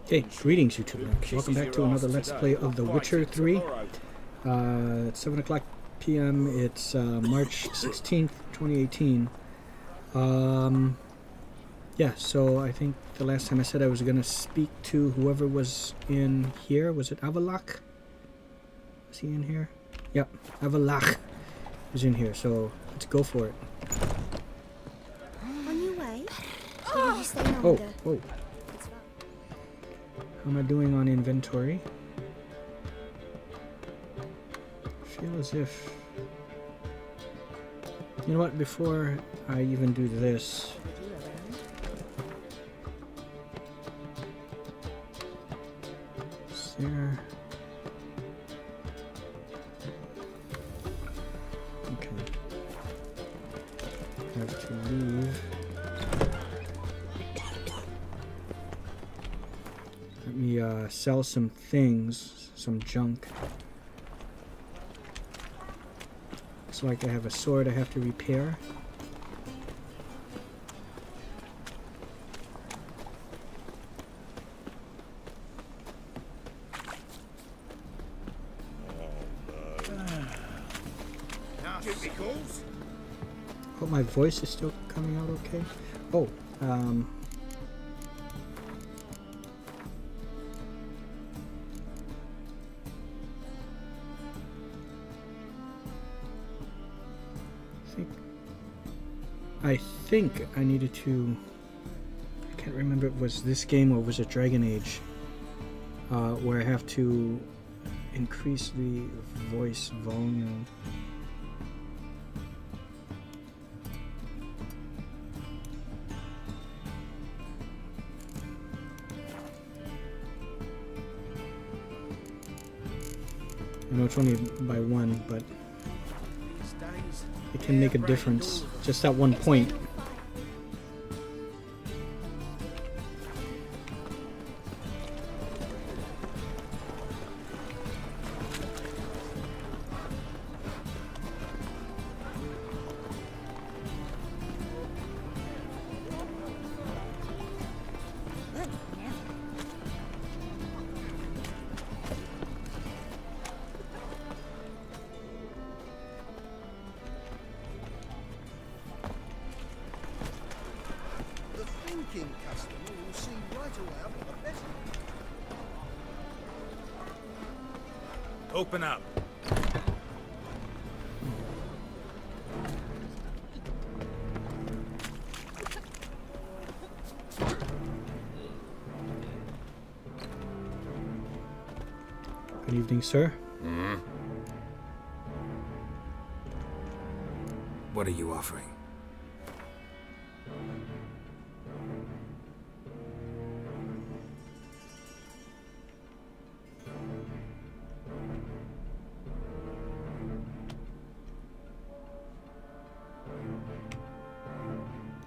Hey, greetings YouTube. Welcome back to another Let's Play of The Witcher 3. It's 7 o'clock p.m. It's March 16th, 2018. Yeah, so I think the last time I said I was going to speak to whoever was in here. Was it Avallac'h? Was he in here? Yep, Avallac'h is in here, so let's go for it. On your way? Or will you stay longer? Oh. How am I doing on inventory? I feel as if... You know what, before I even do this... Is there... Okay. I have to leave. Let me sell some things, some junk. Looks like I have a sword I have to repair. Hope my voice is still coming out okay. Oh, I think I needed to... I can't remember if it was this game or was it Dragon Age, where I have to increase the voice volume. I know it's only by one, but it can make a difference just at one point. Customer will see right away I'm not a peasant. Open up. Good evening, sir. Mm-hmm. What are you offering?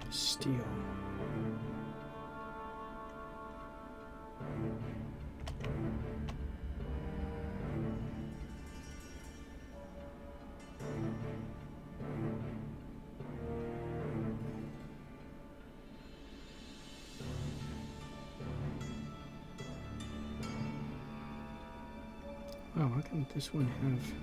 Steel. Wow, how come this one have...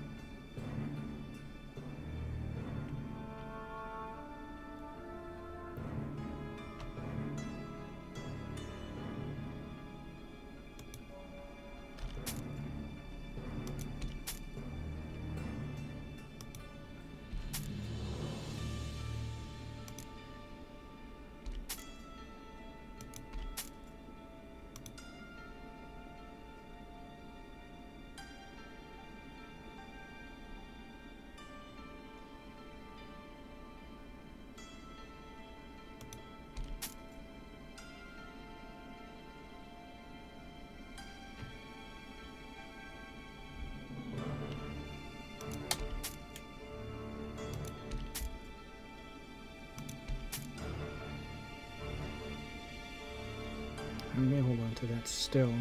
I may hold on to that still.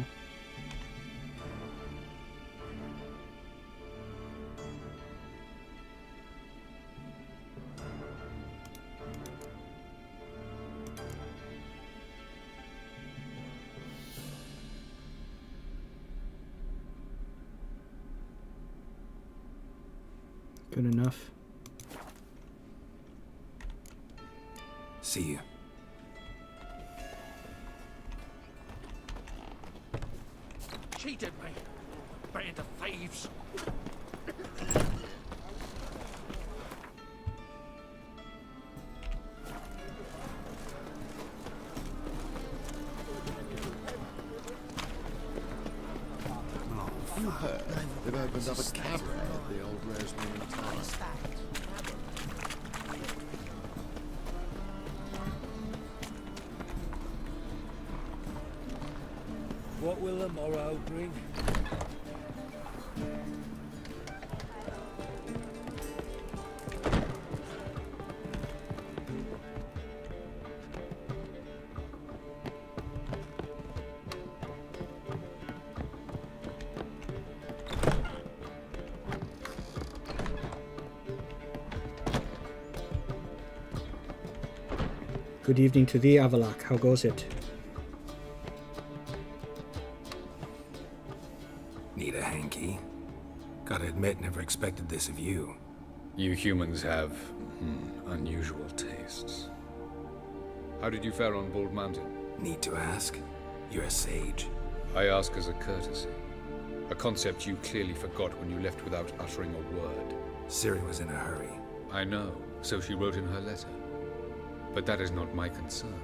Good enough. See you. Cheated me. Band of thieves. You heard they've opened up a cabaret at the old Rosemary Tower. What will the morrow bring? Good evening to thee, Avalok. How goes it? Need a hanky? Gotta admit, never expected this of you. You humans have unusual tastes. How did you fare on Bald Mountain? Need to ask? You're a sage. I ask as a courtesy. A concept you clearly forgot when you left without uttering a word. Ciri was in a hurry. I know, so she wrote in her letter. But that is not my concern.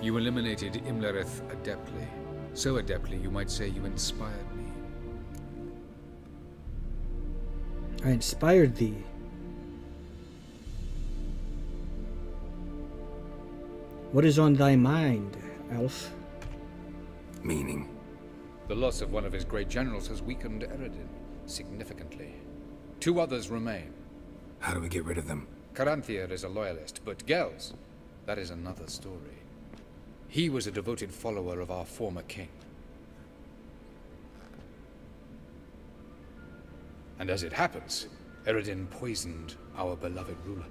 You eliminated Imlerith adeptly. So adeptly, you might say you inspired me. I inspired thee. What is on thy mind, elf? Meaning? The loss of one of his great generals has weakened Eredin significantly. 2 others remain. How do we get rid of them? Caranthir is a loyalist, but Gels, that is another story. He was a devoted follower of our former king. And as it happens, Eredin poisoned our beloved ruler.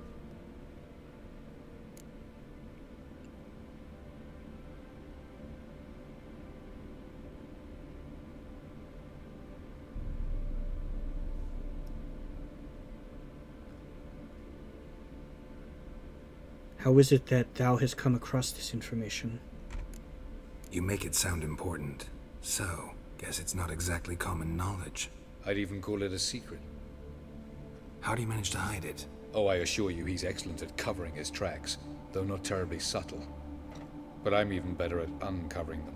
How is it that thou hast come across this information? You make it sound important. So, guess it's not exactly common knowledge. I'd even call it a secret. How do you manage to hide it? Oh, I assure you he's excellent at covering his tracks, though not terribly subtle. But I'm even better at uncovering them.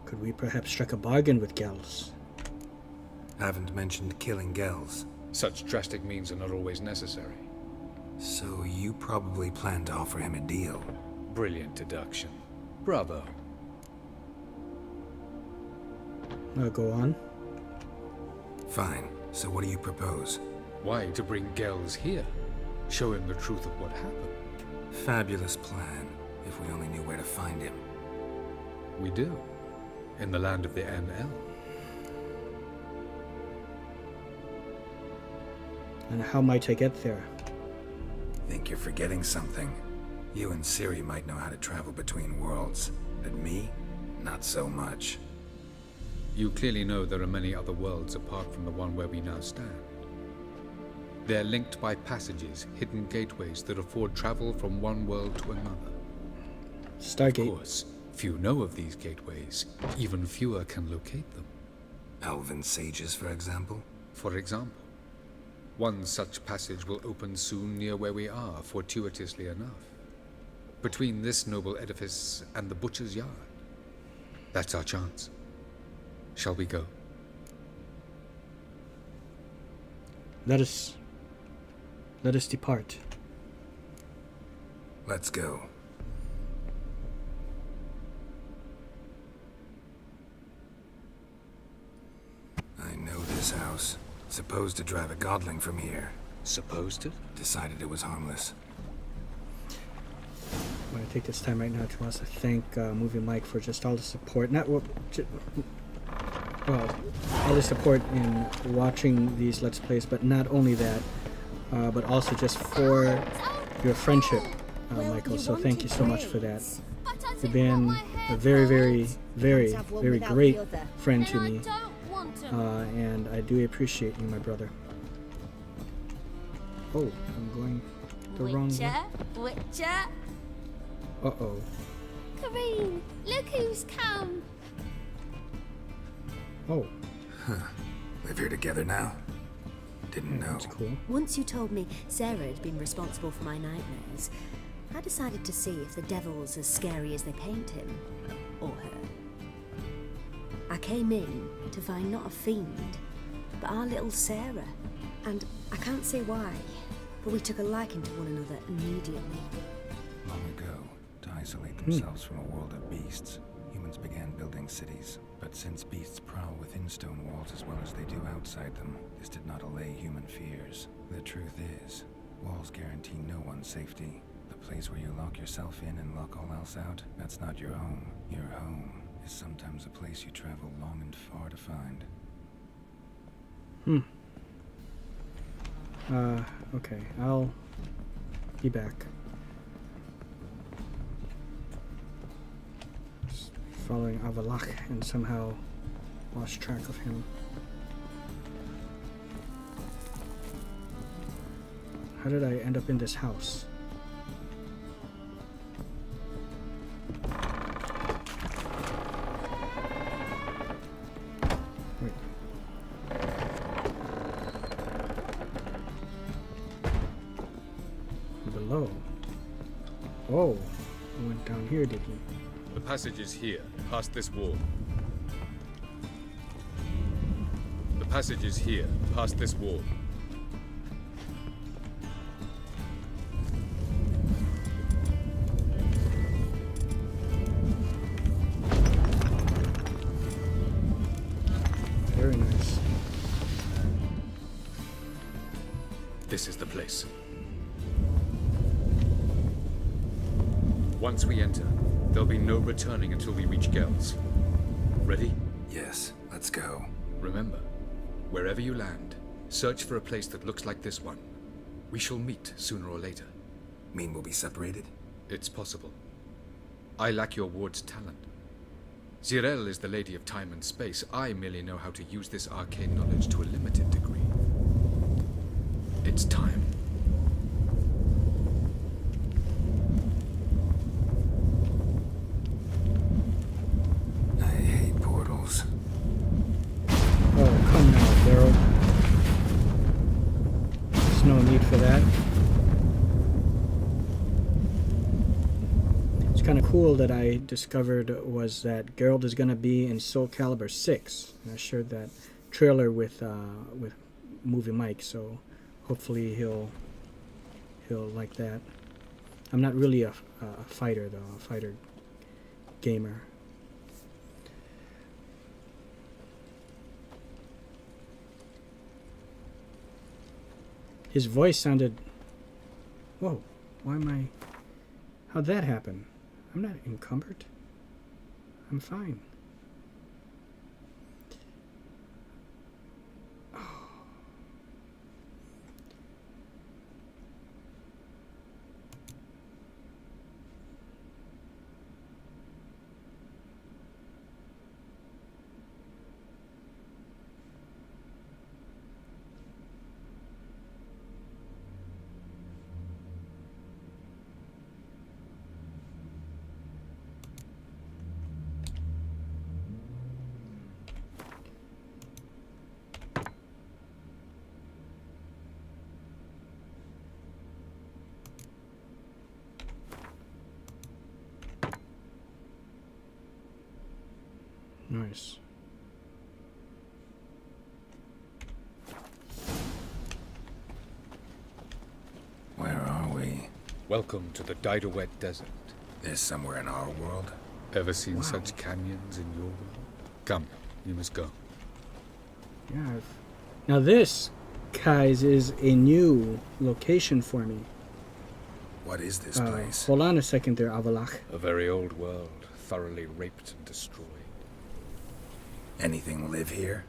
Could we perhaps strike a bargain with Gels? Haven't mentioned killing Gels. Such drastic means are not always necessary. So you probably plan to offer him a deal. Brilliant deduction. Bravo. Go on. Fine. So what do you propose? Why, to bring Gels here? Show him the truth of what happened. Fabulous plan, if we only knew where to find him. We do. In the land of the NL. And how might I get there? Think you're forgetting something. You and Ciri might know how to travel between worlds, but me? Not so much. You clearly know there are many other worlds apart from the one where we now stand. They're linked by passages, hidden gateways that afford travel from one world to another. Stargate. Of course, few know of these gateways. Even fewer can locate them. Elven sages, for example? For example, one such passage will open soon near where we are, fortuitously enough. Between this noble edifice and the butcher's yard. That's our chance. Shall we go? Let us depart. Let's go. I know this house. Supposed to drive a godling from here. Supposed to? Decided it was harmless. I want to take this time right now to also thank Movie Mike for just all the support. All the support in watching these Let's Plays, but not only that, but also just for your friendship, Michael. So thank you so much for that. You've been a very, very, very, Can't have one very without great the other. friend to Then I me, don't want 'em. and I do appreciate you, my brother. Oh, I'm going the wrong way. Witcher. Uh-oh. Kareen, look who's come. Oh, Live here together now? Didn't know. that's cool. Once you told me Sarah had been responsible for my nightmares, I decided to see if the devil's as scary as they paint him, or her. I came in to find not a fiend, but our little Sarah. And I can't say why, but we took a liking to one another immediately. Long ago, to isolate themselves from a world of beasts, humans began building cities. But since beasts prowl within stone walls as well as they do outside them, this did not allay human fears. The truth is, walls guarantee no one's safety. The place where you lock yourself in and lock all else out, that's not your home. Your home is sometimes a place you travel long and far to find. Okay, I'll be back. Just following Avallac'h and somehow lost track of him. How did I end up in this house? Wait. Below. Oh, he went down here, did he? The passage is here, past this wall. The passage is here, past this wall. Very nice. This is the place. Once we enter, there'll be no returning until we reach Gel's. Ready? Yes, let's go. Remember, wherever you land, search for a place that looks like this one. We shall meet sooner or later. Mean we'll be separated? It's possible. I lack your ward's talent. Zirel is the lady of time and space. I merely know how to use this arcane knowledge to a limited degree. It's time. I hate portals. Oh, come now, Daryl. There's no need for that. It's kind of cool that I discovered was that Geralt is going to be in Soul Calibur 6. And I shared that trailer with Movie Mike, so hopefully he'll like that. I'm not really a fighter, though, a fighter gamer. His voice sounded... Whoa, why am I... How'd that happen? I'm not encumbered. I'm fine. Nice. Where are we? Welcome to the Daidaret Desert. This somewhere in our world? Ever seen such canyons in your world? Come, you must go. Yeah. Now this, guys, is a new location for me. What is this place? Hold on a second there, Avallac'h. A very old world, thoroughly raped and destroyed. Anything live here?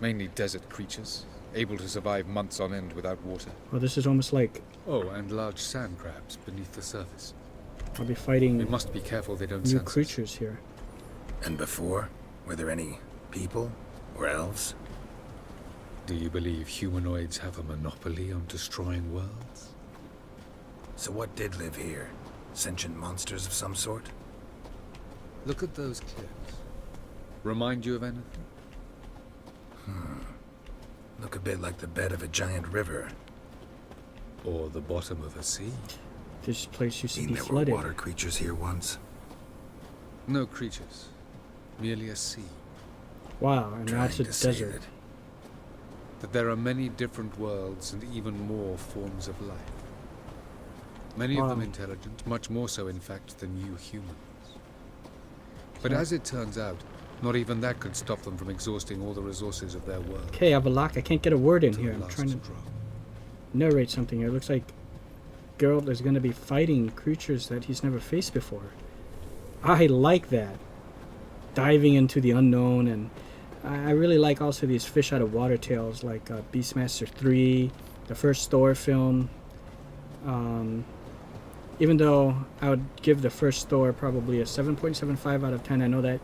Mainly desert creatures, able to survive months on end without water. Well, this is almost like... Oh, and large sand crabs beneath the surface. I'll be We fighting must be careful they don't new sense us. creatures here. And before? Were there any people? Or elves? Do you believe humanoids have a monopoly on destroying worlds? So what did live here? Sentient monsters of some sort? Look at those cliffs. Remind you of anything? Look a bit like the bed of a giant river. Or the bottom of a sea? This place used to Mean be there were flooded. water creatures here once? No creatures. Merely a sea. Wow, and now Trying it's a to say desert. that That there are many different worlds and even more forms of life. Many of them Wow. intelligent, much more so in fact than you humans. But So- as it turns out, not even that could stop them from exhausting all the resources of their world. Okay, Avalok, I can't get a word in to here. the I'm last trying to drop. narrate something here. It looks like Geralt is going to be fighting creatures that he's never faced before. I like that. Diving into the unknown, and I really like also these fish out of water tales like Beastmaster 3, the first Thor film. Even though I would give the first Thor probably a 7.75 out of 10, I know that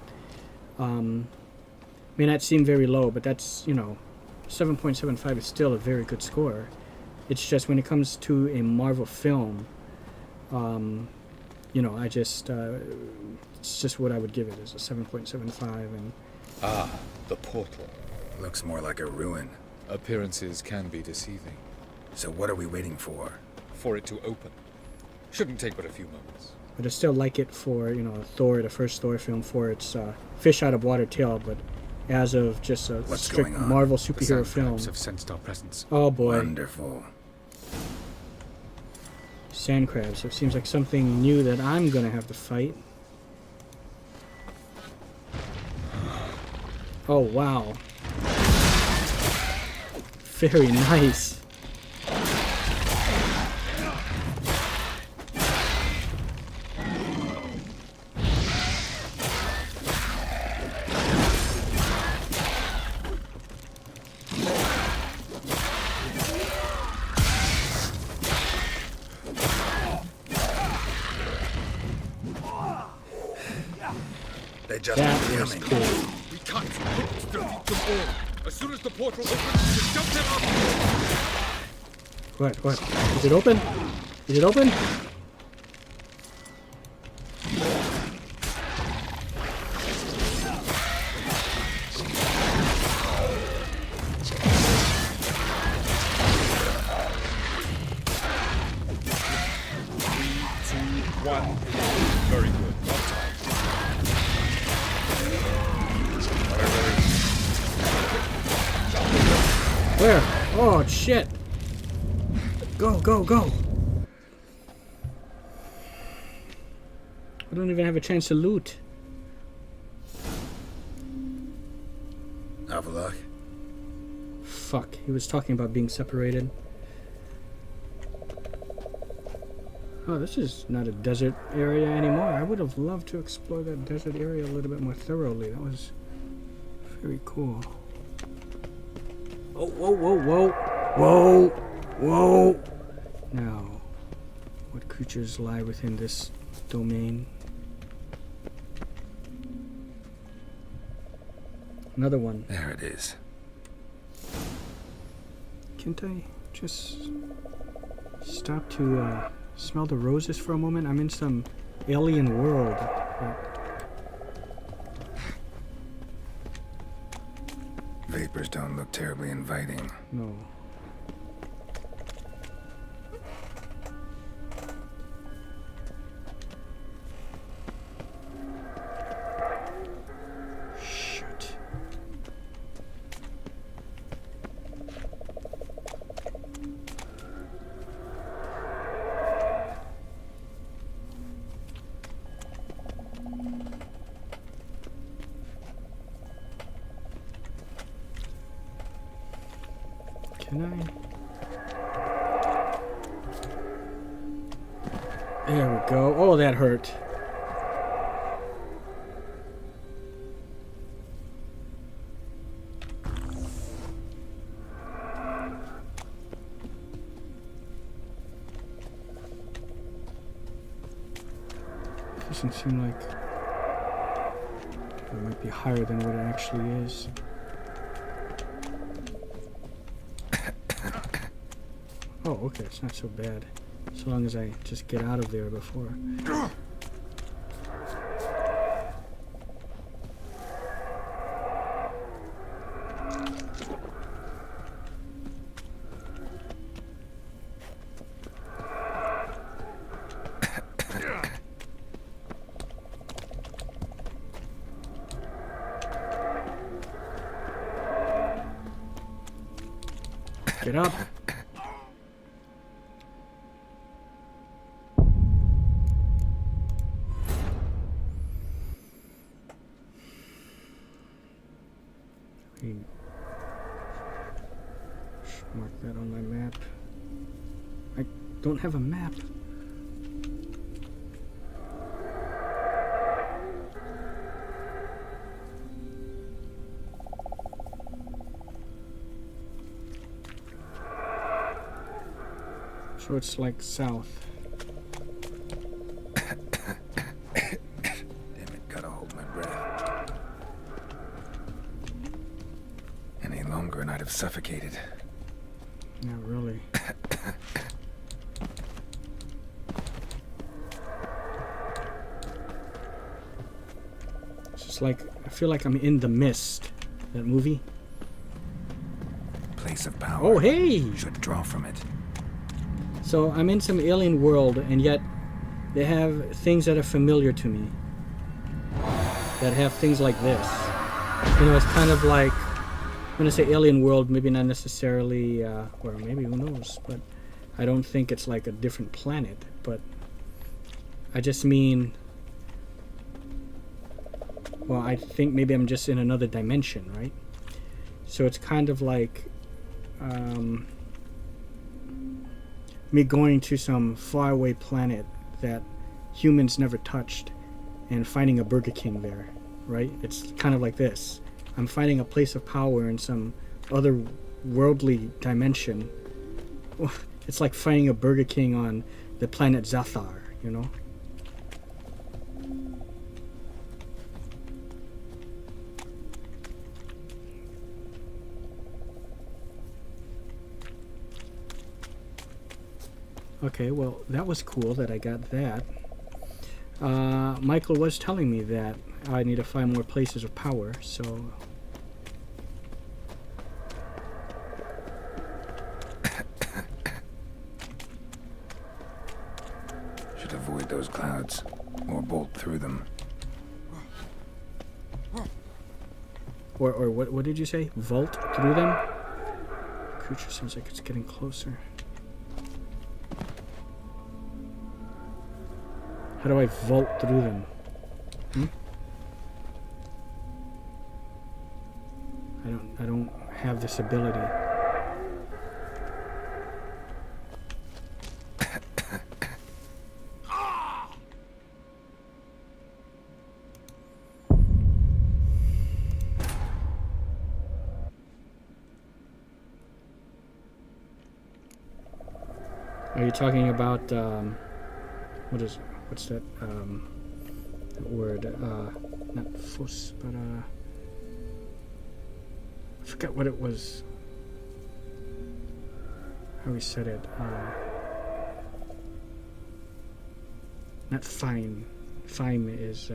may not seem very low, but that's, 7.75 is still a very good score. It's just when it comes to a Marvel film, I just, it's just what I would give it as a 7.75. And Ah, the portal. looks more like a ruin. Appearances can be deceiving. So what are we waiting for? For it to open. Shouldn't take but a few moments. But I still like it for, Thor, the first Thor film, for its fish out of water tale, but as of just a What's strict going on? Marvel The superhero sand film. crabs have sensed our presence. Oh boy, Wonderful. sand crabs. It seems like something new that I'm gonna have to fight. Oh wow. Very nice. They just That keep was coming. cool. We can't defeat them all. As soon as the portal opens, just jump them up. What? Is it open? Is it open? One. Very good. On time. Where? Oh shit! Go, go, go! I don't even have a chance to loot. Avalok, Fuck, he was talking about being separated. Oh, this is not a desert area anymore. I would have loved to explore that desert area a little bit more thoroughly. That was very cool. Oh, whoa, whoa, whoa! Whoa! Whoa! Now, what creatures lie within this domain? Another one. there it is. Can't I just stop to smell the roses for a moment? I'm in some alien world. Vapors don't look terribly inviting. No. Shit. Can I? There we go. Oh, that hurt. doesn't seem like it might be higher than what it actually is. Oh, okay, it's not so bad. So long as I just get out of there before. Get up. Mark that on my map. I don't have a map. So it's like south. Damn it, gotta hold my breath. Any longer and I'd have suffocated. Not really. It's just like, I feel like I'm in The Mist, that movie. Place of power. Oh, hey! Should draw from it. So I'm in some alien world, and yet they have things that are familiar to me. That have things like this. You know, it's kind of like, when I say alien world, maybe not necessarily, or maybe who knows, but I don't think it's like a different planet, but I just mean, well, I think maybe I'm just in another dimension, right? So it's kind of like me going to some faraway planet that humans never touched and finding a Burger King there, right? It's kind of like this. I'm finding a place of power in some other worldly dimension. It's like finding a Burger King on the planet Zathar, you know? Okay, well, that was cool that I got that. Michael was telling me that I need to find more places of power, so... Should avoid those clouds, or bolt through them. Or what did you say? Vault through them? Creature seems like it's getting closer. How do I vault through them? I don't have this ability. Are you talking about what's that word? Not fuss, but I forgot what it was. How we said it. Not fine. Fine is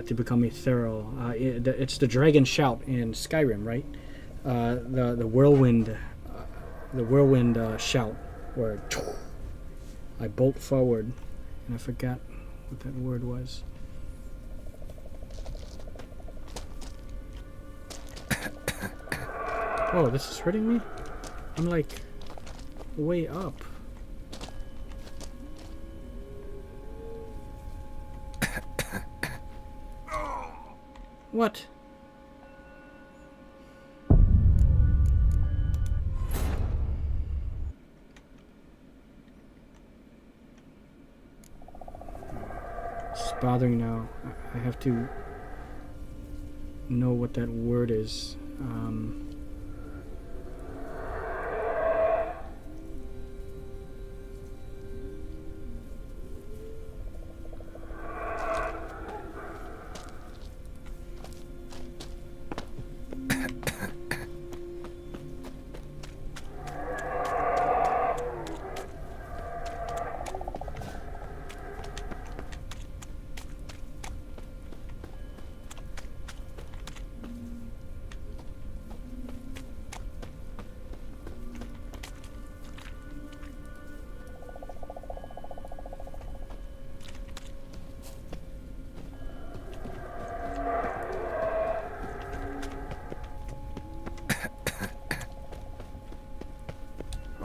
to become ethereal. It's the dragon shout in Skyrim, right? The whirlwind. The whirlwind shout, where I bolt forward, and I forgot what that word was. Oh, this is hurting me? I'm like way up. What? It's bothering now. I have to know what that word is.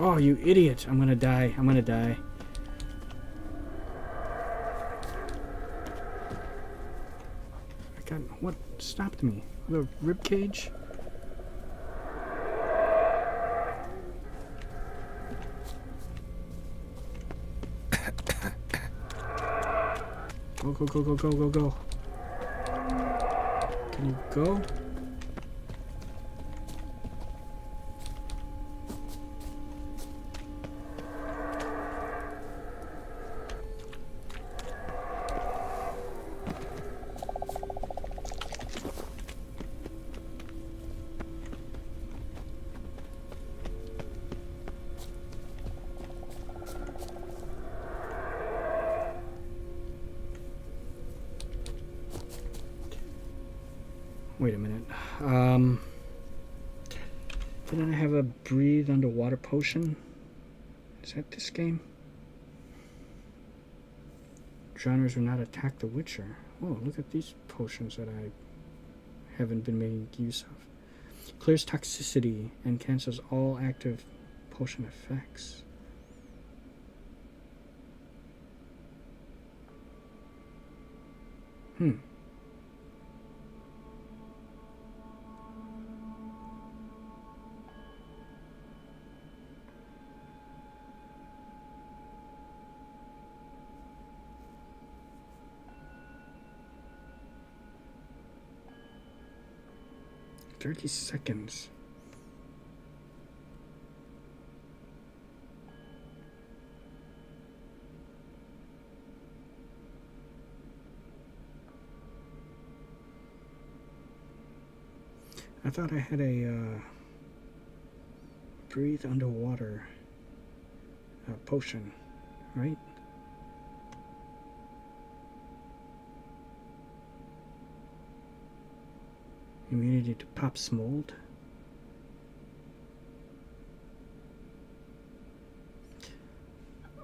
Oh, you idiot. I'm gonna die. I'm gonna die. I got... What stopped me? The rib cage? Go, go, go, go, go, go, go. Can you go? Wait a minute. Didn't I have a breathe underwater potion? Is that this game? Drowners will not attack the Witcher. Oh, look at these potions that I haven't been making use of. Clears toxicity and cancels all active potion effects. Hmm. "30 seconds. I thought I had a breathe underwater potion, right? Immunity to Pop's mold.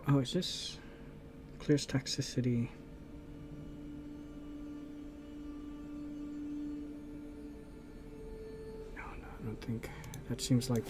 Oh, is this clears toxicity? No, I don't think. That seems like...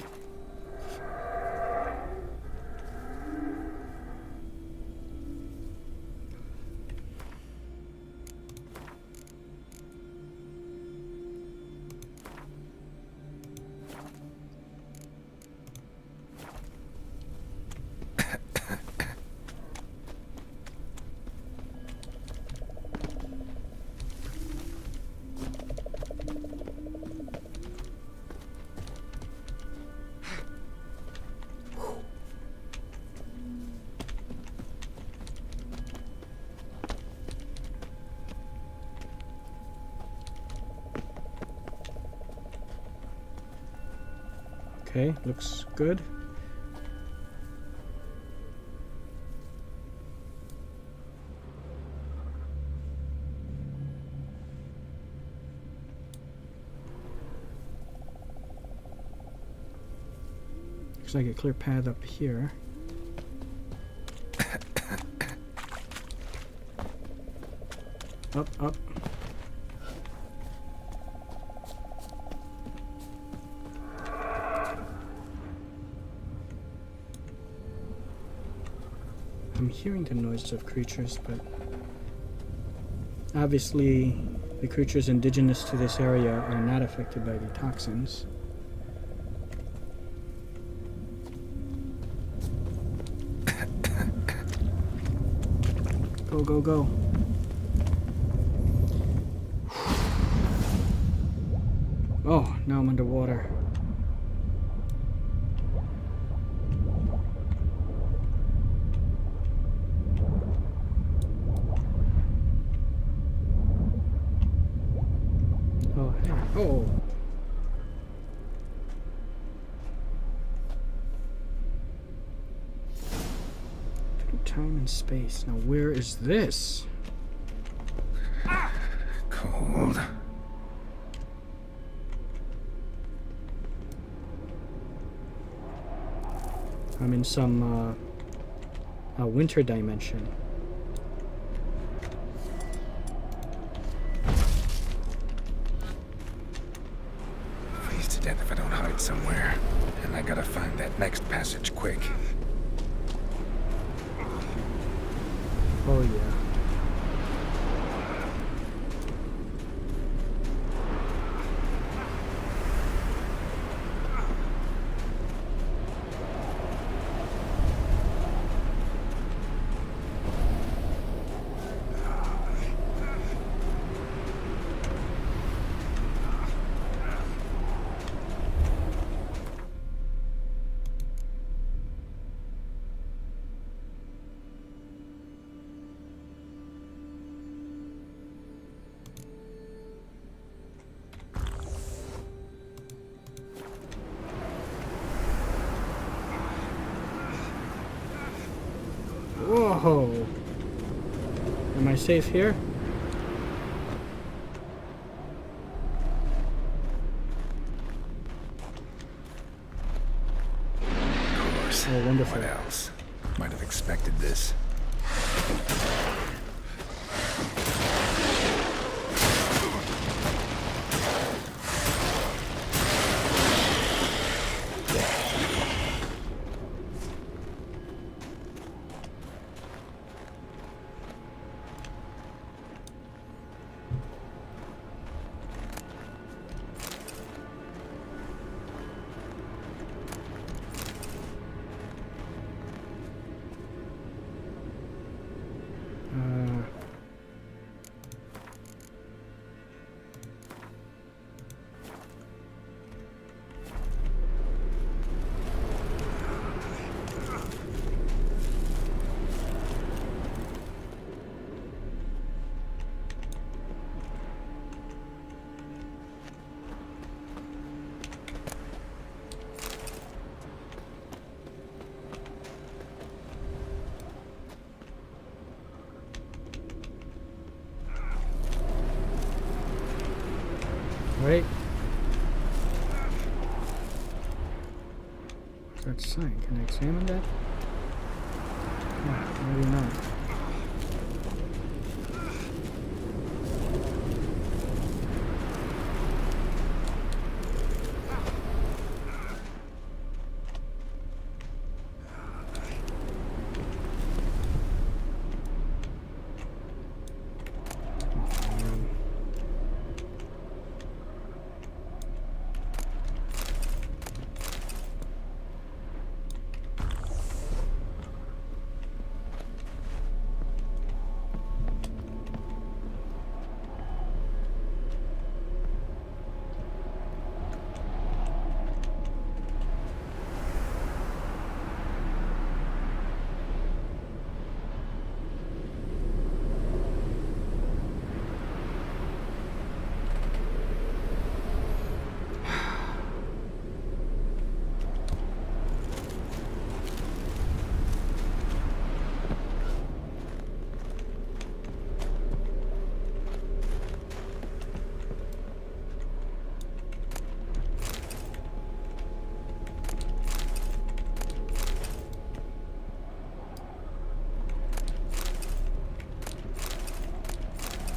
Okay, looks good. Looks like a clear path up here. Up, up. I'm hearing the noises of creatures, but obviously the creatures indigenous to this area are not affected by the toxins. Go, go, go. Oh, now I'm underwater. Oh, hey. Oh. Time and space. Now, where is this? Cold. I'm in some winter dimension. Freeze to death if I don't hide somewhere. And I gotta find that next passage quick. Oh yeah. Whoa! Am I safe here? Of course. Oh, wonderful. What else? Might have expected this. Right. What's that sign? Can I examine that? No, maybe not.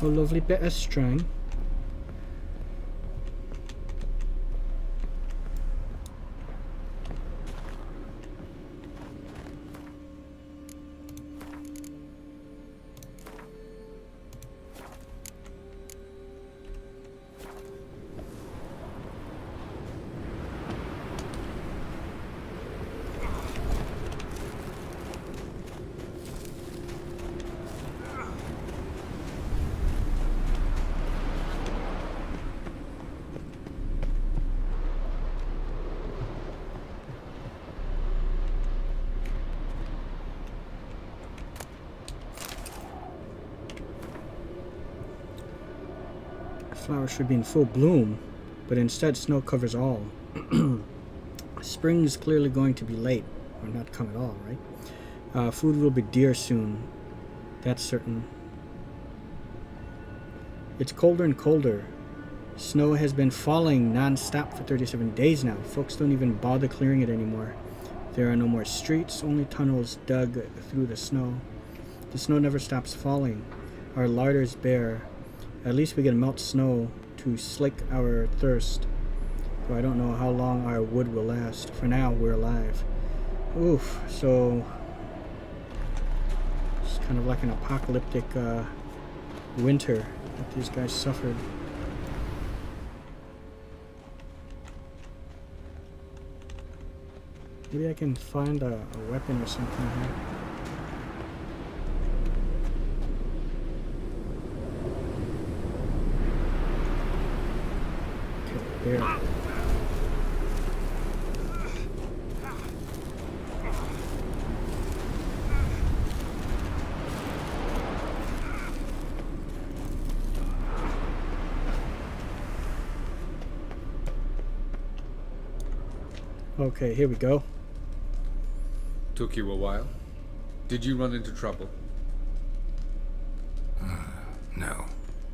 A lovely bit of string. Flowers should be in full bloom, but instead snow covers all. Spring is clearly going to be late, or not come at all, right? Food will be dear soon, that's certain. It's colder and colder. Snow has been falling non-stop for 37 days now. Folks don't even bother clearing it anymore. There are no more streets, only tunnels dug through the snow. The snow never stops falling. Our larder is bare. At least we can melt snow to slake our thirst. So I don't know how long our wood will last. For now, we're alive. Oof, so it's kind of like an apocalyptic winter that these guys suffered. Maybe I can find a weapon or something here. Okay, there. Okay, here we go. Took you a while? Did you run into trouble? No.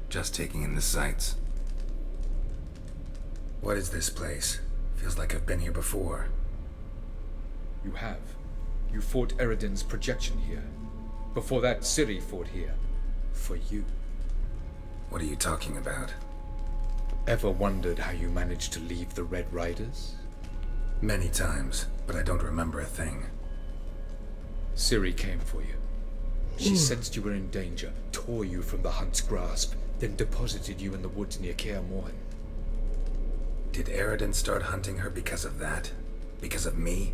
Just taking in the sights. What is this place? Feels like I've been here before. You have. You fought Eredin's projection here. Before that, Ciri fought here. For you. What are you talking about? Ever wondered how you managed to leave the Red Riders? Many times, but I don't remember a thing. Ciri came for you. She sensed you were in danger, tore you from the Hunt's grasp, then deposited you in the woods near Kaer Morhen. Did Eredin start hunting her because of that? Because of me?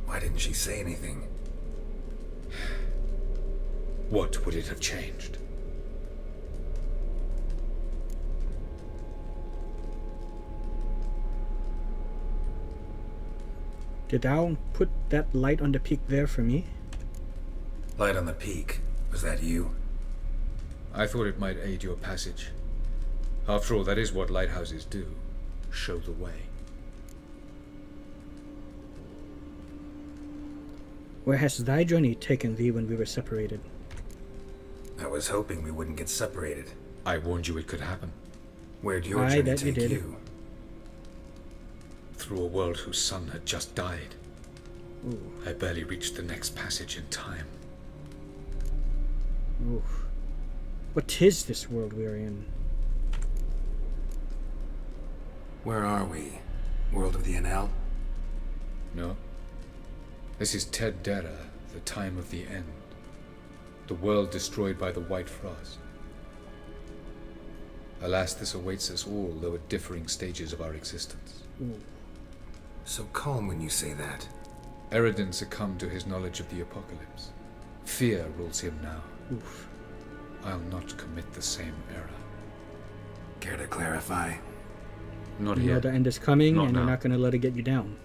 Why didn't she say anything? What would it have changed? Did thou put that light on the peak there for me? Light on the peak. Was that you? I thought it might aid your passage. After all, that is what lighthouses do. Show the way. Where has thy journey taken thee when we were separated? I was hoping we wouldn't get separated. I warned you it could happen. Where'd your Aye, journey that you take did. you? Through a world whose son had just died. Ooh. I barely reached the next passage in time. Oof. What is this world we are in? Where are we? World of the Enel? No. This is Ted Dera, the time of the end. The world destroyed by the White Frost. Alas, this awaits us all, though at differing stages of our existence. Ooh. So calm when you say that. Eredin succumbed to his knowledge of the apocalypse. Fear rules him now. Oof. I'll not commit the same error. Care to clarify? Not You know yet. the end is coming, Not and you're now. not going to let it get you down.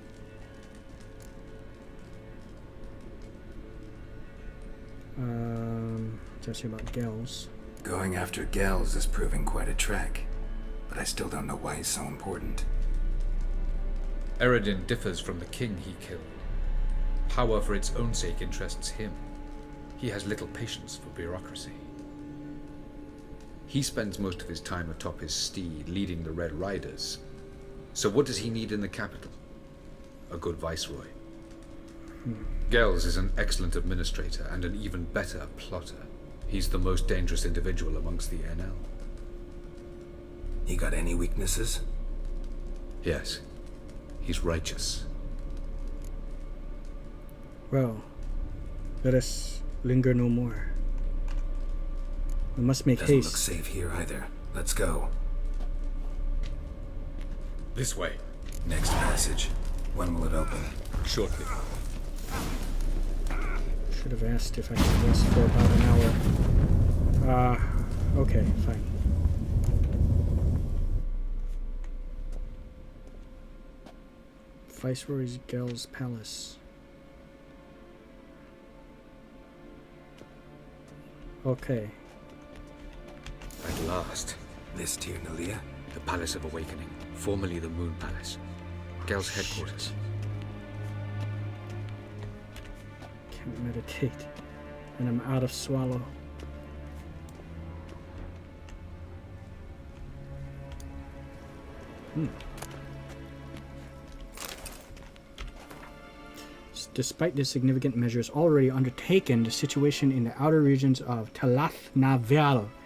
Tell you about Gels. Going after Gels is proving quite a trek, but I still don't know why he's so important. Eredin differs from the king he killed. Power for its own sake interests him. He has little patience for bureaucracy. He spends most of his time atop his steed, leading the Red Riders. So what does he need in the capital? A good viceroy. Gels is an excellent administrator and an even better plotter. He's the most dangerous individual amongst the Enel. He got any weaknesses? Yes, he's righteous. Well, let us linger no more. We must make Doesn't look haste. safe here either. Let's go. This way. Next passage. When will it open? Shortly. Should have asked if I could rest for about an hour. Okay, fine. Viceroy Gel's palace. Okay. At last. This Tyr Nalia? The Palace of Awakening, formerly the Moon Palace. Gel's headquarters. Can't meditate. And I'm out of swallow. Despite the significant measures already undertaken, the situation in the outer regions of Telathnalia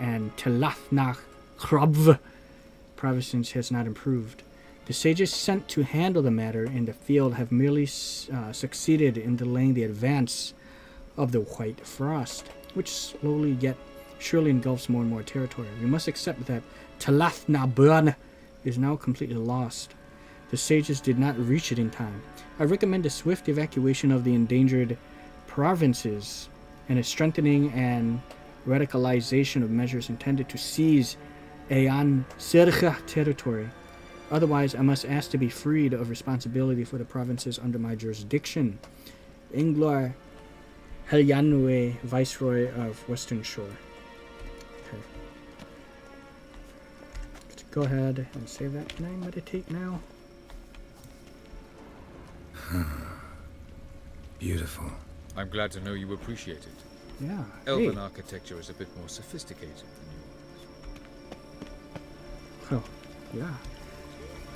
and Telathnakrov provinces has not improved. The sages sent to handle the matter in the field have merely succeeded in delaying the advance of the White Frost, which slowly yet surely engulfs more and more territory. We must accept that Talath na Burn is now completely lost. The sages did not reach it in time. I recommend a swift evacuation of the endangered provinces and a strengthening and radicalization of measures intended to seize Aean Sircha territory. Otherwise, I must ask to be freed of responsibility for the provinces under my jurisdiction. Inglar Helyanwe, Viceroy of Western Shore. Okay. Let's go ahead and save that. Can I meditate now? Beautiful. I'm glad to know you appreciate it. Yeah. Elven Hey. architecture is a bit more sophisticated than yours. Oh, yeah.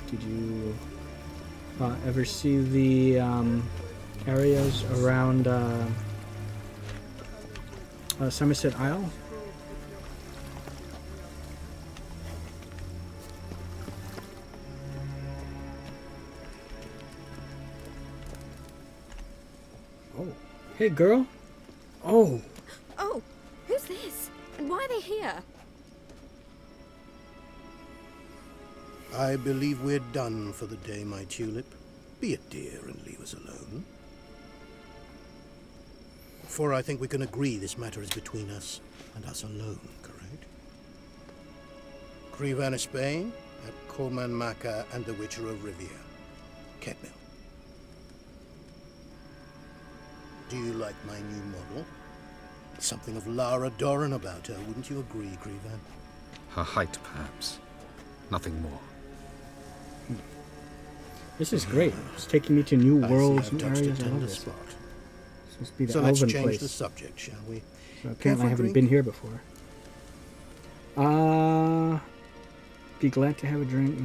Did you ever see the areas around Somerset Isle? Oh, hey girl. Oh, Oh, who's this? And why are they here? I believe we're done for the day, my tulip. Be a dear and leave us alone. For I think we can agree this matter is between us and us alone, correct? Crevan of Spain, at Coleman Maca and the Witcher of Rivia. Ketmill. Do you like my new model? Something of Lara Doran about her, wouldn't you agree, Crevan? Her height, perhaps. Nothing more. this is great. It's taking me to new I see worlds I've and touched a areas. I love tender this. spot. This must be the So let's Elven change place. the subject, shall we? So Care apparently for I a haven't drink? been here before. Be glad to have a drink,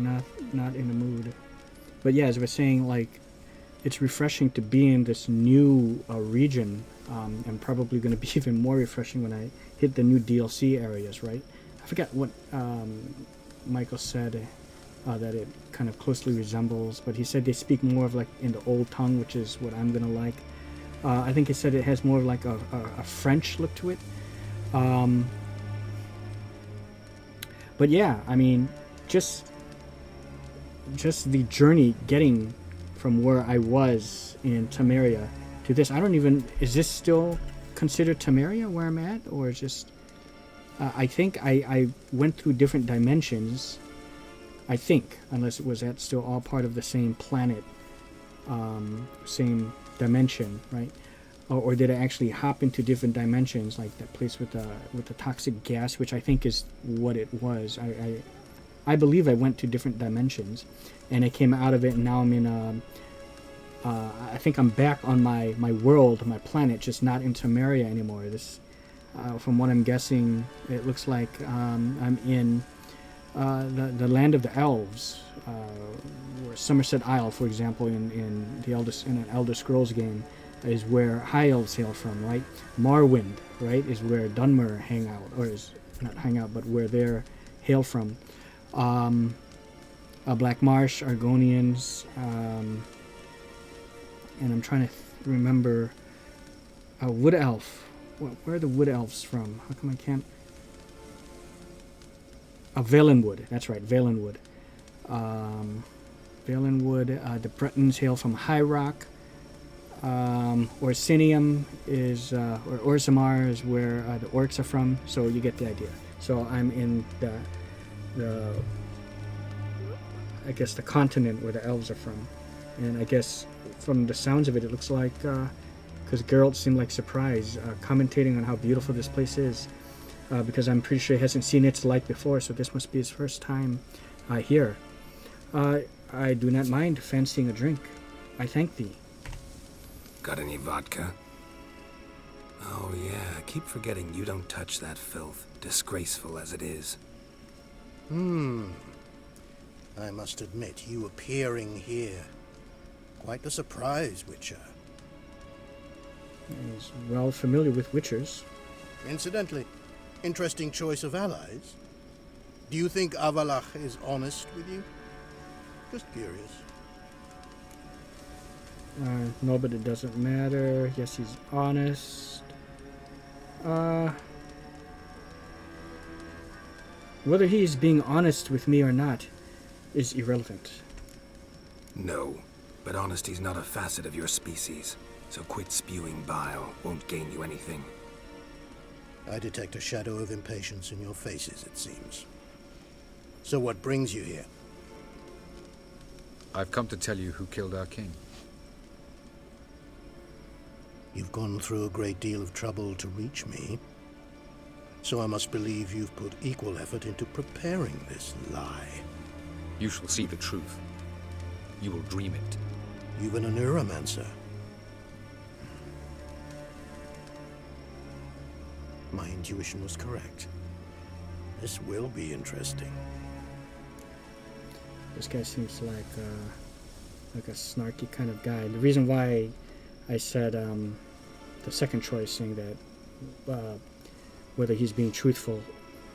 not in the mood. But yeah, as I was saying, like, it's refreshing to be in this new region, and probably going to be even more refreshing when I hit the new DLC areas, right? I forgot what Michael said that it kind of closely resembles, but he said they speak more of like in the old tongue, which is what I'm going to like. I think he said it has more of like a French look to it. But yeah, I mean, just the journey getting from where I was in Temeria to this. I don't even, is this still considered Temeria where I'm at, or just I think I went through different dimensions, I think, unless it was that still all part of the same planet, same dimension, right? Or did I actually hop into different dimensions, like that place with the toxic gas, which I think is what it was. I believe I went to different dimensions, and I came out of it, and now I'm in I think I'm back on my world, my planet, just not in Temeria anymore. This, from what I'm guessing, it looks like I'm in the land of the elves, where Somerset Isle, for example, in an Elder Scrolls game, is where high elves hail from, right? Morrowind, right, is where Dunmer hang out, or is not hang out, but where they're hail from. Black Marsh, Argonians, and I'm trying to remember Wood Elf. Where are the Wood Elves from? How come I can't? Valenwood. That's right, Valenwood. Valenwood. The Bretons hail from High Rock. Orsinium is, or Orzammar is where the orcs are from. So you get the idea. So I'm in the I guess the continent where the elves are from, and I guess from the sounds of it, it looks like because Geralt seemed like surprised, commentating on how beautiful this place is, because I'm pretty sure he hasn't seen its like before, so this must be his first time here. I do not mind fancying a drink. I thank thee. Got any vodka? Oh yeah, keep forgetting you don't touch that filth, disgraceful as it is. I must admit, you appearing here, quite a surprise, Witcher. He's well familiar with witchers. Incidentally, interesting choice of allies. Do you think Avalach is honest with you? Just curious. No, but it doesn't matter. Yes, he's honest. Whether he's being honest with me or not is irrelevant. No, but honesty's not a facet of your species. So quit spewing bile. Won't gain you anything. I detect a shadow of impatience in your faces, it seems. So what brings you here? I've come to tell you who killed our king. You've gone through a great deal of trouble to reach me. So I must believe you've put equal effort into preparing this lie. You shall see the truth. You will dream it. You've been a neuromancer. My intuition was correct. This will be interesting. This guy seems like a snarky kind of guy. The reason why I said the second choice, saying that whether he's being truthful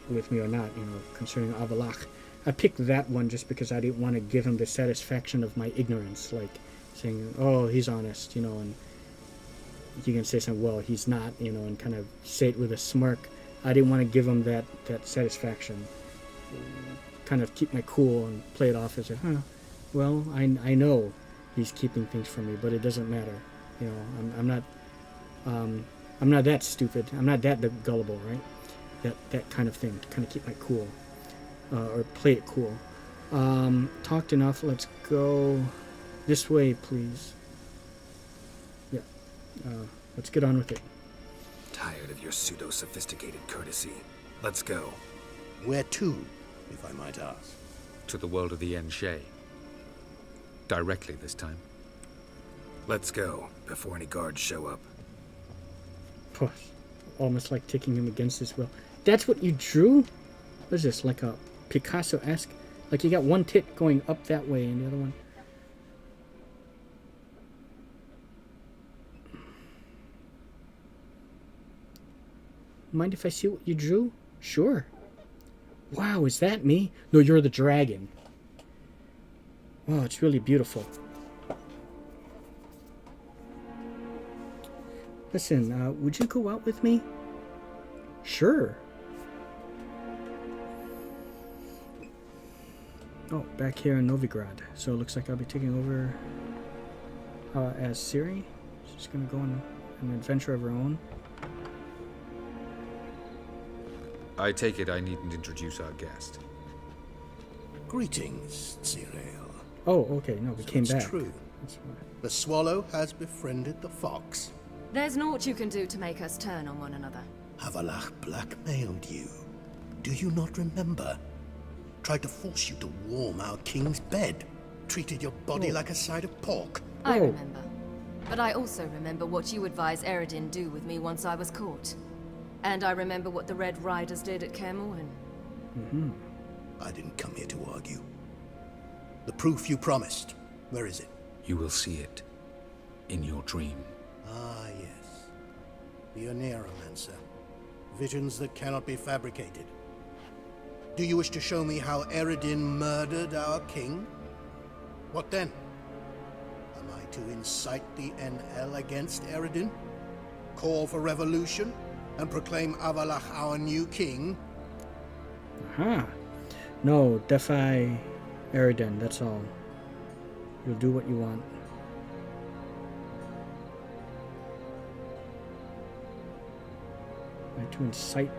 with me or not, concerning Avalach, I picked that one just because I didn't want to give him the satisfaction of my ignorance, like saying, "Oh, he's honest," and you can say something, "Well, he's not," and kind of say it with a smirk. I didn't want to give him that satisfaction. Kind of keep my cool and play it off as well, I know he's keeping things from me, but it doesn't matter. I'm not that stupid. I'm not that gullible, right? That kind of thing. To kind of keep my cool, or play it cool. Talked enough. Let's go this way, please. Yeah. Let's get on with it. Tired of your pseudo-sophisticated courtesy. Let's go. Where to, if I might ask? To the world of the Enshe. Directly this time. Let's go, before any guards show up. Almost like taking him against his will. That's what you drew? What is this, like a Picasso-esque? Like you got one tit going up that way and the other one... Mind if I see what you drew? Sure. Wow, is that me? No, you're the dragon. Wow, it's really beautiful. Listen, would you go out with me? Sure. Oh, back here in Novigrad. So it looks like I'll be taking over as Ciri. She's going to go on an adventure of her own. I take it I needn't introduce our guest. Greetings, Cyril. Oh, okay. No, we came it's back. True. That's why. The swallow has befriended the fox. There's naught you can do to make us turn on one another. Avalach blackmailed you. Do you not remember? Tried to force you to warm our king's bed. Treated your body like a side of pork. I remember. But I also remember what you advised Eredin do with me once I was caught. And I remember what the Red Riders did at Kaer Morhen. Mm-hmm. I didn't come here to argue. The proof you promised, where is it? You will see it in your dream. Ah, yes. The Oneiromancer. Visions that cannot be fabricated. Do you wish to show me how Eredin murdered our king? What then? Am I to incite the NL against Eredin? Call for revolution? And proclaim Avalach our new king? Aha. No, defy Eredin, that's all. You'll do what you want. To incite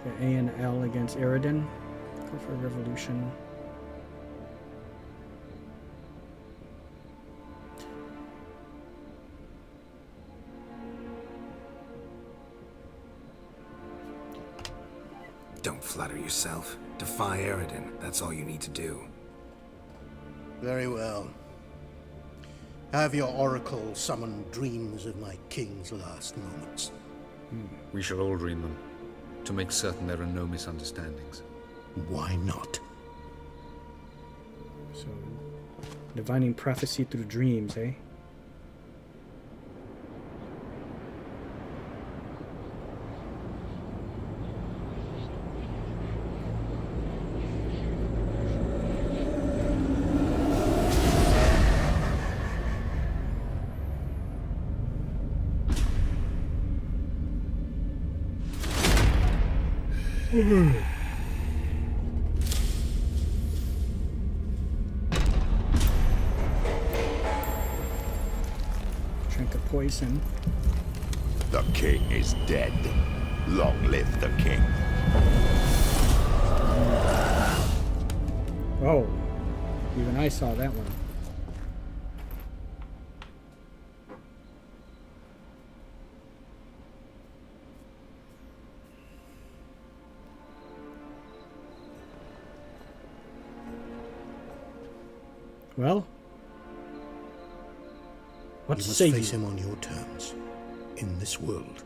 the ANL against Eredin. Go for a revolution. Don't flatter yourself. Defy Eredin. That's all you need to do. Very well. Have your oracle summon dreams of my king's last moments. We shall all dream them, to make certain there are no misunderstandings. Why not? So, divining prophecy through dreams, eh? Drink of poison. The king is dead. Long live the king. Oh, even I saw that one. Well, what You to must say? face him on your terms. In this world.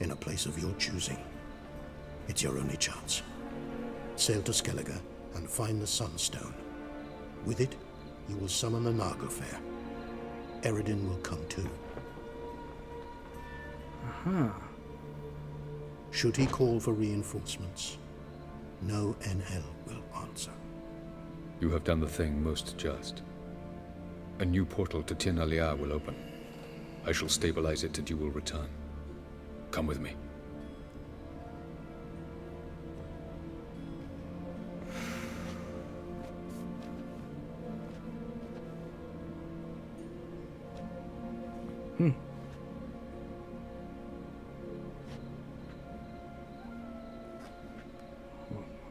In a place of your choosing. It's your only chance. Sail to Skellige and find the Sunstone. With it, you will summon the Nagelfair. Eredin will come too. Aha. Should he call for reinforcements, no NL will answer. You have done the thing most just. A new portal to Tir na Liar will open. I shall stabilize it and you will return. Come with me.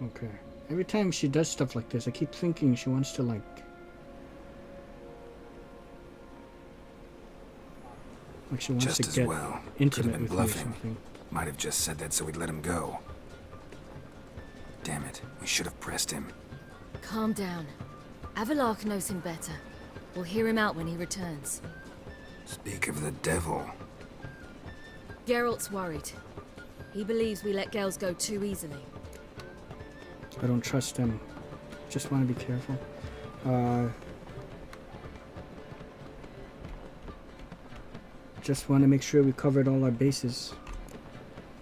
Okay. Every time she does stuff like this, I keep thinking she wants to, like... Like she wants Just to as get well. Could have intimate been with me or bluffing. something. Might have just said that so we'd let him go. Damn it, we should have pressed him. Calm down. Avalark knows him better. We'll hear him out when he returns. Speak of the devil. Geralt's worried. He believes we let girls go too easily. I don't trust him. Just want to be careful. Just want to make sure we covered all our bases.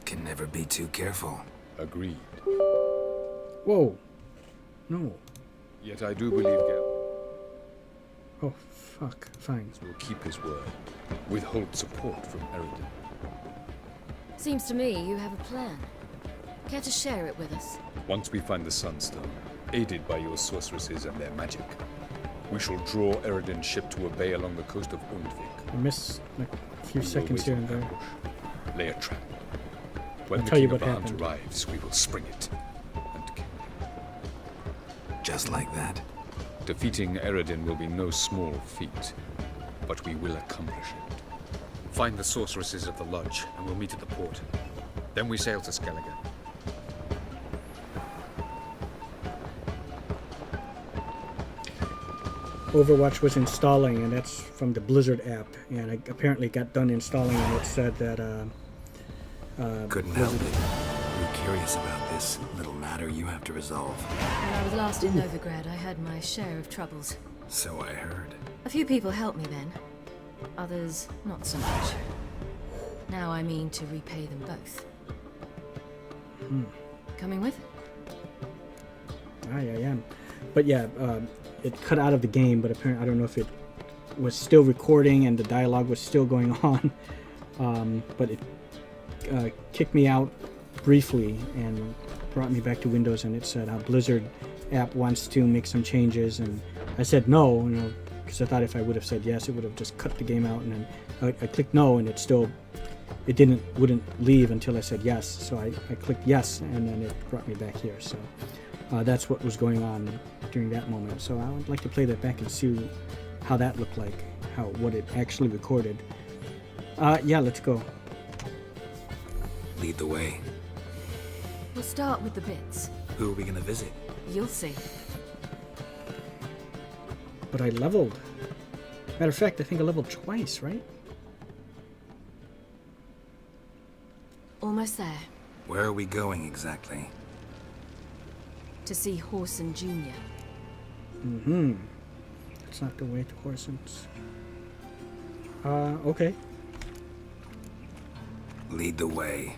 Can never be too careful. Agreed. Whoa. No. Yet I do believe Geralt Oh, fuck. Fine. will keep his word. Withhold support from Eredin. Seems to me you have a plan. Care to share it with us? Once we find the Sunstone, aided by your sorceresses and their magic, we shall draw Eredin's ship to a bay along the coast of Undvik. I missed like a few We will seconds wait here in and there. ambush. Lay a trap. When I'll the tell you King of what the Hunt happened. arrives, we will spring it and kill him. Just like that. Defeating Eredin will be no small feat, but we will accomplish it. Find the sorceresses of the lodge, and we'll meet at the port. Then we sail to Skellige. Overwatch was installing, and that's from the Blizzard app. And I apparently got done installing, and it said that Couldn't help it. We're curious about this little matter you have to resolve. When I was last in Novigrad, I had my share of troubles. So I heard. A few people helped me then. Others, not so much. Now I mean to repay them both. Coming with? I am. But yeah, it cut out of the game, but apparently I don't know if it was still recording and the dialogue was still going on. But it kicked me out briefly and brought me back to Windows, and it said how Blizzard app wants to make some changes, and I said no, you know, because I thought if I would have said yes, it would have just cut the game out, and then I clicked no, and it wouldn't leave until I said yes. So I clicked yes, and then it brought me back here. So that's what was going on during that moment. So I would like to play that back and see how that looked like, what it actually recorded. Yeah, let's go. Lead the way. We'll start with the bits. Who are we gonna visit? You'll see. But I leveled. Matter of fact, I think I leveled twice, right? Almost there. Where are we going exactly? To see Horson Jr. That's not the way to Horsens. Okay. Lead the way.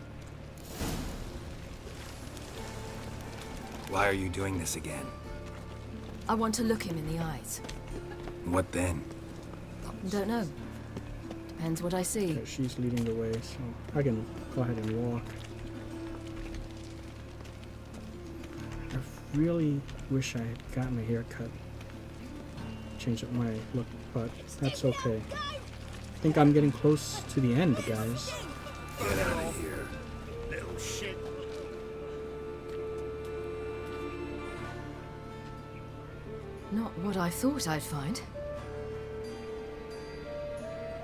Why are you doing this again? I want to look him in the eyes. What then? Don't know. Depends what I see. Okay, she's leading the way, so I can go ahead and walk. really wish I had gotten a haircut. Change up my look, but that's okay. I think I'm getting close to the end, guys. Get out of here, little shit. Not what I thought I'd find.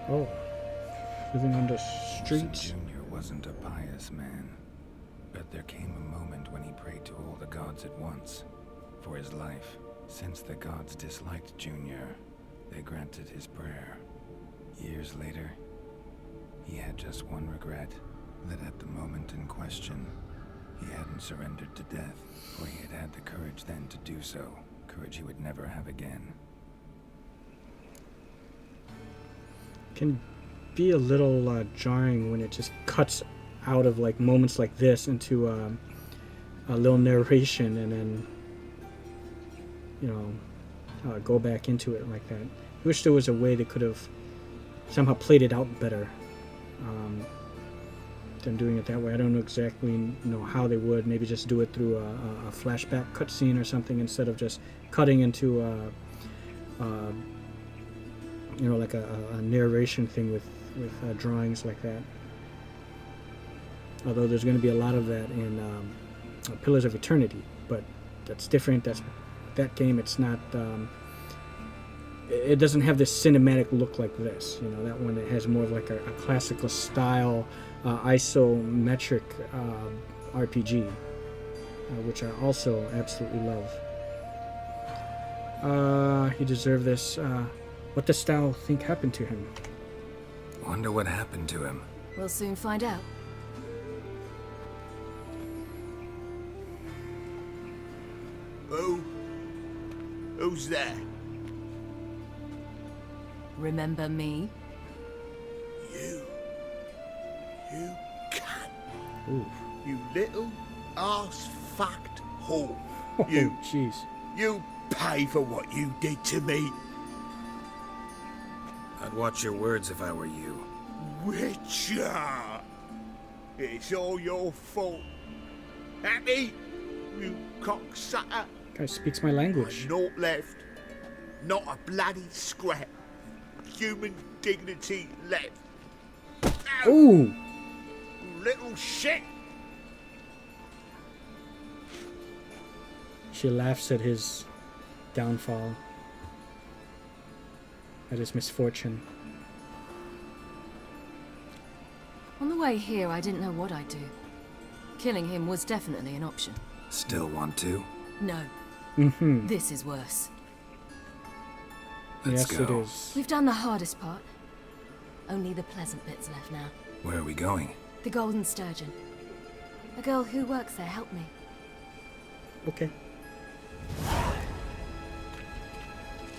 Oh, living on the So streets. Junior wasn't a pious man, but there came a moment when he prayed to all the gods at once for his life. Since the gods disliked Junior, they granted his prayer. Years later, he had just one regret, that at the moment in question, he hadn't surrendered to death, for he had had the courage then to do so, courage he would never have again. Can be a little jarring when it just cuts out of like moments like this into a little narration and then go back into it like that. I wish there was a way they could have somehow played it out better than doing it that way. I don't know exactly how they would. Maybe just do it through a flashback cutscene or something instead of just cutting into like a narration thing with drawings like that. Although there's going to be a lot of that in Pillars of Eternity, but that's different. That game. It's not. It doesn't have this cinematic look like this. That one, it has more of like a classical style, isometric RPG, which I also absolutely love. He deserved this. What does Thou think happened to him? Wonder what happened to him. We'll soon find out. Who's there? Remember me? You cunt. Ooh. You little ass-fucked whore. Oh, You. jeez. You pay for what you did to me. I'd watch your words if I were you. Witcher! It's all your fault. Happy? You cocksucker. Guy speaks my language. Naught left. Not a bloody scrap. Human dignity left. Ow, Ooh! little shit! She laughs at his downfall, at his misfortune. On the way here, I didn't know what I'd do. Killing him was definitely an option. Still want to? No, Mm-hmm. this is worse. Let's Yes, go. it is. We've done the hardest part. Only the pleasant bits left now. Where are we going? The Golden Sturgeon. A girl who works there helped me. Okay.